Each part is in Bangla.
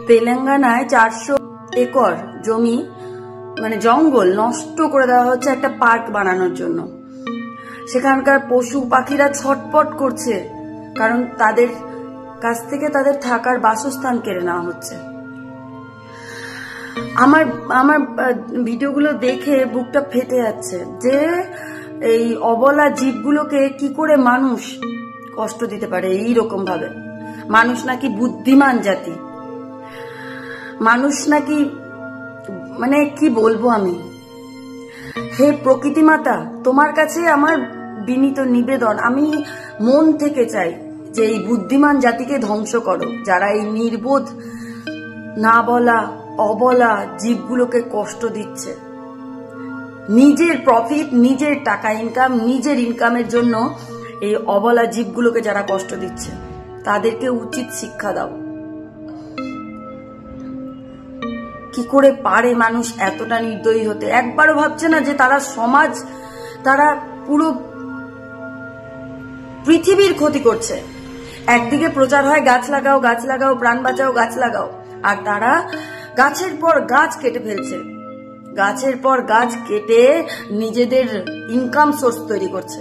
তেলেঙ্গানায় 400 একর জমি মানে জঙ্গল নষ্ট করে দেওয়া হচ্ছে একটা পার্ক বানানোর জন্য। সেখানকার পশু পাখিরা ছটপট করছে, কারণ তাদের কাছ থেকে তাদের থাকার বাসস্থান কেড়ে নেওয়া হচ্ছে। আমার ভিডিওগুলো দেখে বুকটা ফেটে যাচ্ছে যে এই অবলা জীবগুলোকে কি করে মানুষ কষ্ট দিতে পারে এইরকম ভাবে। মানুষ নাকি বুদ্ধিমান জাতি, মানুষ নাকি মানে কি বলবো আমি। হে প্রকৃতি মাতা, তোমার কাছে আমার বিনীত নিবেদন, আমি মন থেকে চাই যে এই বুদ্ধিমান জাতিকে ধ্বংস করো, যারা এই নির্বোধ না বলা অবলা জীবগুলোকে কষ্ট দিচ্ছে। নিজের প্রফিট, নিজের টাকা ইনকাম, নিজের ইনকামের জন্য এই অবলা জীবগুলোকে যারা কষ্ট দিচ্ছে তাদেরকে উচিত শিক্ষা দাও। কি করে পারে মানুষ এতটা নির্দয়ী হতে? একবারও ভাবছে না যে তারা সমাজ, তারা পুরো পৃথিবীর ক্ষতি করছে। একদিকে প্রচার হয় গাছ লাগাও গাছ লাগাও, প্রাণ বাঁচাও গাছ লাগাও, আর তারা গাছের পর গাছ কেটে ফেলছে, গাছের পর গাছ কেটে নিজেদের ইনকাম সোর্স তৈরি করছে।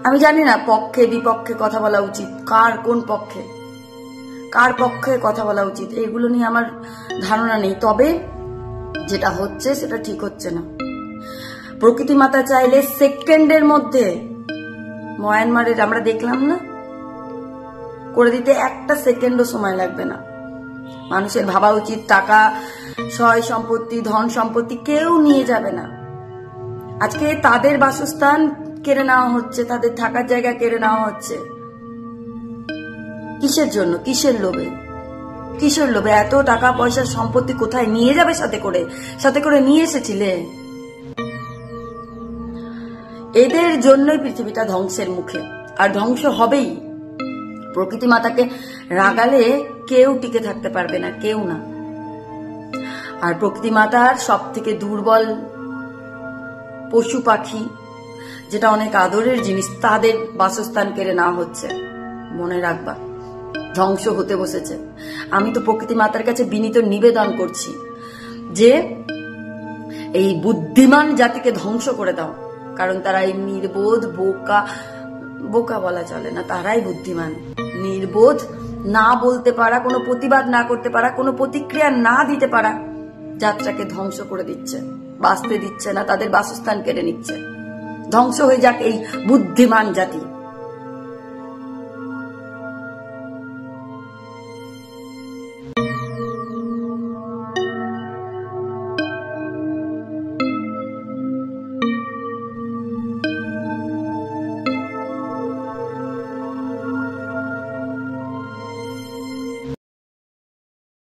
আমি জানি না পক্ষে বিপক্ষে কথা বলা উচিত, কার কোন পক্ষে কার পক্ষে কথা বলা উচিত এগুলো নিয়ে আমার ধারণা নেই। তবে যেটা হচ্ছে সেটা ঠিক হচ্ছে না। প্রকৃতি মাতা চাইলে সেকেন্ডের মধ্যে মায়ানমারের আমরা দেখলাম না করে দিতে, একটা সেকেন্ডও সময় লাগবে না। মানুষের ভাবা উচিত টাকা, সয় সম্পত্তি, ধন সম্পত্তি কেউ নিয়ে যাবে না। আজকে তাদের বাসস্থান কেড়ে নেওয়া হচ্ছে, তাদের থাকার জায়গা কেড়ে নেওয়া হচ্ছে। কিসের জন্য? কিসের লোভে? কিসের লোভে? এত টাকা পয়সা সম্পত্তি কোথায় নিয়ে যাবে? সাথে করে নিয়ে এসেছিলে। এদের জন্যই পৃথিবীটা ধ্বংসের মুখে, আর ধ্বংস হবেই। প্রকৃতি মাতাকে রাগালে কেউ টিকে থাকতে পারবে না, কেউ না। আর প্রকৃতি মাতার সব থেকে দুর্বল পশু পাখি, যেটা অনেক আদরের জিনিস, তাদের বাসস্থান কেড়ে নেওয়া হচ্ছে। মনে রাখবা, ধ্বংস হতে বসেছে। আমি তো প্রকৃতি মাতার কাছে বিনীত নিবেদন করছি যে এই বুদ্ধিমান জাতিকে ধ্বংস করে দাও, কারণ তারা এই নির্বোধ বোকা বলা চলে না, তারাই বুদ্ধিমান। নির্বোধ, না বলতে পারা, কোনো প্রতিবাদ না করতে পারা, কোনো প্রতিক্রিয়া না দিতে পারা যাত্রাকে ধ্বংস করে দিচ্ছে, বাঁচতে দিচ্ছে না, তাদের বাসস্থান কেড়ে নিচ্ছে। ধ্বংস হয়ে যাক এই বুদ্ধিমান জাতি।